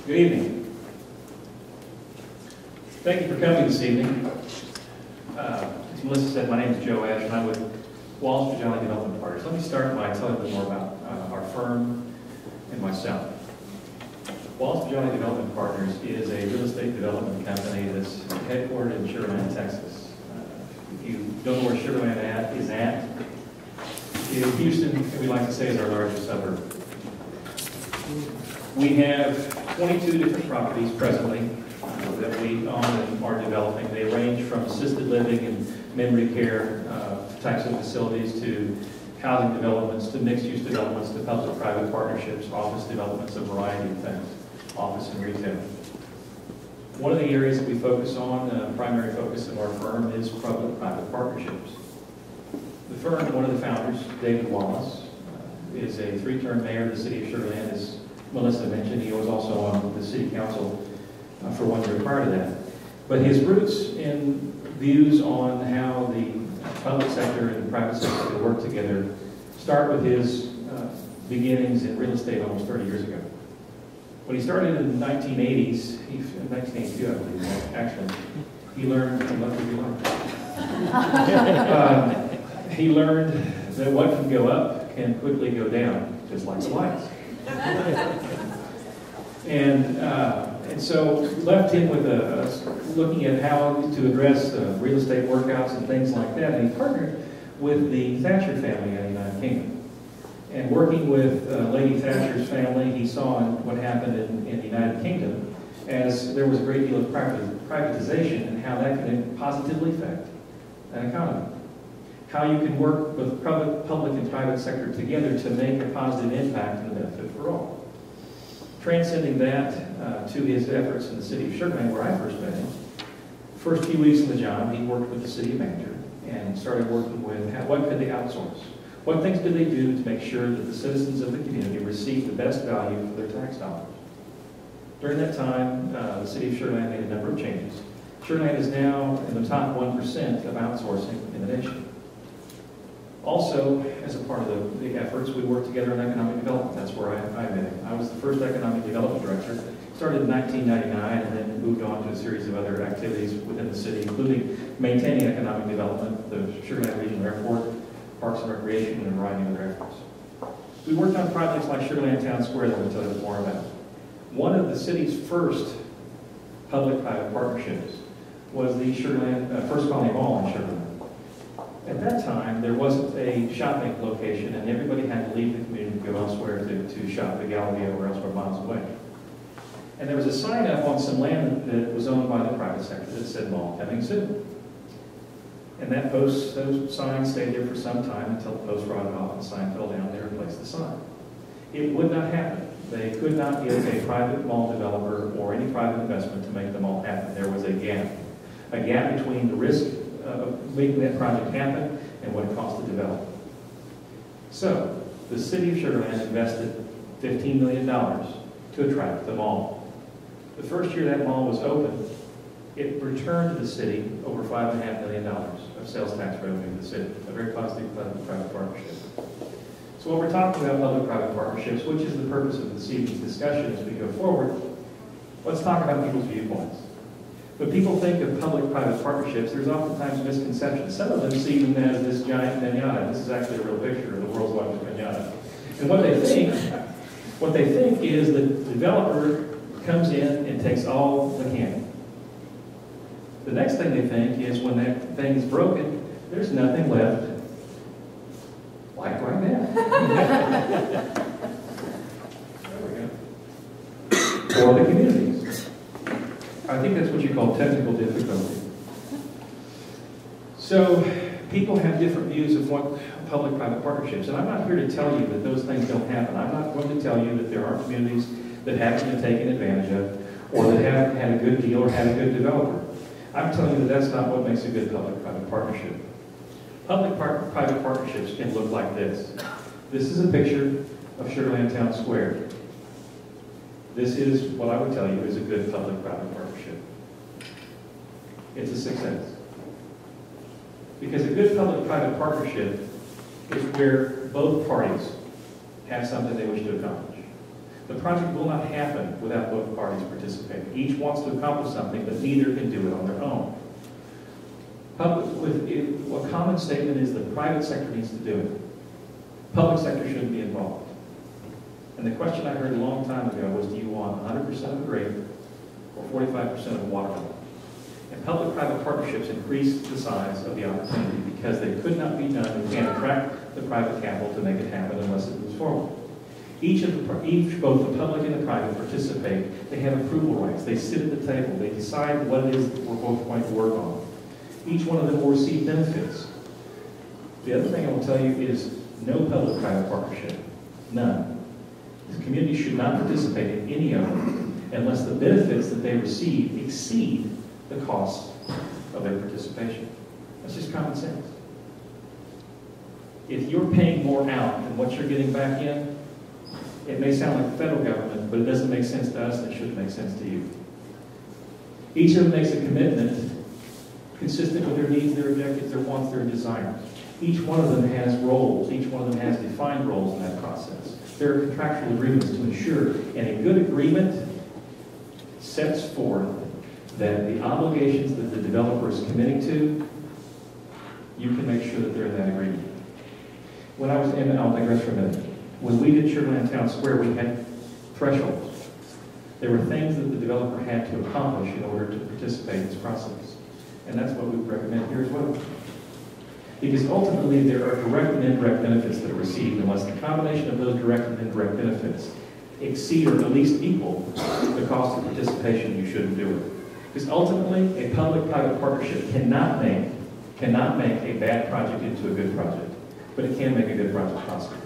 Good evening. Thank you for coming this evening. As Melissa said, my name is Joe Esch, and I'm with Wall Street Development Partners. Let me start by telling you a bit more about our firm and myself. Wall Street Development Partners is a real estate development company that's headquartered in Sugar Land, Texas. If you don't know where Sugar Land is at, Houston, we like to say, is our largest suburb. We have 22 different properties presently that we own and are developing. They range from assisted living and memory care types of facilities to housing developments, to mixed-use developments, to public-private partnerships, office developments, a variety of things, office and retail. One of the areas that we focus on, primary focus of our firm, is public-private partnerships. The firm, one of the founders, David Wallace, is a three-term mayor of the city of Sugar Land. As Melissa mentioned, he was also on the city council for 1 year prior to that. But his roots and views on how the public sector and the private sector could work together start with his beginnings in real estate almost 30 years ago. When he started in the 1980s, in 1982, I believe, actually, he learned, he learned that what can go up can quickly go down, just like the lights. And so left him with looking at how to address real estate workouts and things like that. And he partnered with the Thatcher family in the United Kingdom. And working with Lady Thatcher's family, he saw what happened in the United Kingdom as there was a great deal of privatization and how that could positively affect an economy. How you can work with public and private sector together to make a positive impact and a benefit for all. Transcending that to his efforts in the city of Sugar Land, where I first met him. First few weeks in the job, he worked with the city manager and started working with what could they outsource? What things did they do to make sure that the citizens of the community received the best value for their tax dollars? During that time, the city of Sugar Land made a number of changes. Sugar Land is now in the top 1% of outsourcing in the nation. Also, as a part of the efforts, we worked together on economic development. That's where I met him. I was the first economic development director. Started in 1999 and then moved on to a series of other activities within the city, including maintaining economic development, the Sugar Land Regional Airport, Parks and Recreation, and a variety of other efforts. We worked on projects like Sugar Land Town Square that we'll tell you more about. One of the city's first public-private partnerships was the Sugar Land First Colony Mall in Sugar Land. At that time, there wasn't a shopping location, and everybody had to leave the community to go elsewhere to shop at Galleria or elsewhere miles away. And there was a sign up on some land that was owned by the private sector that said mall coming soon. And those signs stayed there for some time until the post rotted off and the sign fell down and they replaced the sign. It would not happen. They could not get a private mall developer or any private investment to make the mall happen. There was a gap between the risk of making that project happen and what it cost to develop. So, the city of Sugar Land invested $15 million to attract the mall. The first year that mall was open, it returned to the city over $5.5 million of sales tax revenue to the city. A very positive public-private partnership. So when we're talking about public-private partnerships, which is the purpose of this evening's discussion as we go forward, let's talk about people's viewpoints. When people think of public-private partnerships, there's oftentimes misconceptions. Some of them see them as this giant pinata. This is actually a real picture of the world's largest pinata. And what they think is the developer comes in and takes all the candy. The next thing they think is when that thing is broken, there's nothing left. Like right now. There we go. For the communities. I think that's what you call technical difficulty. So, people have different views of what public-private partnerships, and I'm not here to tell you that those things don't happen. I'm not going to tell you that there aren't communities that haven't been taken advantage of, or that haven't had a good deal or had a good developer. I'm telling you that that's not what makes a good public-private partnership. Public-private partnerships can look like this. This is a picture of Sugar Land Town Square. This is what I would tell you is a good public-private partnership. It's a success. Because a good public-private partnership is where both parties have something they wish to accomplish. The project will not happen without both parties participating. Each wants to accomplish something, but neither can do it on their own. A common statement is the private sector needs to do it. Public sector shouldn't be involved. And the question I heard a long time ago was, do you want 100% of the grade or 45% of the water bill? And public-private partnerships increase the size of the opportunity because they could not be done. You can't attract the private capital to make it happen unless it moves forward. Both the public and the private participate. They have approval rights. They sit at the table. They decide what it is that we're both going to work on. Each one of them will receive benefits. The other thing I will tell you is no public-private partnership. None. The community should not participate in any of them unless the benefits that they receive exceed the cost of their participation. That's just common sense. If you're paying more out than what you're getting back in, it may sound like the federal government, but it doesn't make sense to us and it shouldn't make sense to you. Each of them makes a commitment consistent with their needs, their objectives, their wants, their desires. Each one of them has roles. Each one of them has defined roles in that process. There are contractual agreements to ensure, and a good agreement sets forth that the obligations that the developer is committing to, you can make sure that they're in that agreement. When I was in, I'll digress for a minute. When we did Sugarland Town Square, we had thresholds. There were things that the developer had to accomplish in order to participate in this process. And that's what we recommend here as well. Because ultimately there are direct and indirect benefits that are received unless the combination of those direct and indirect benefits exceed or at least equal the cost of participation, you shouldn't do it. Because ultimately a public-private partnership cannot make a bad project into a good project, but it can make a good project possible.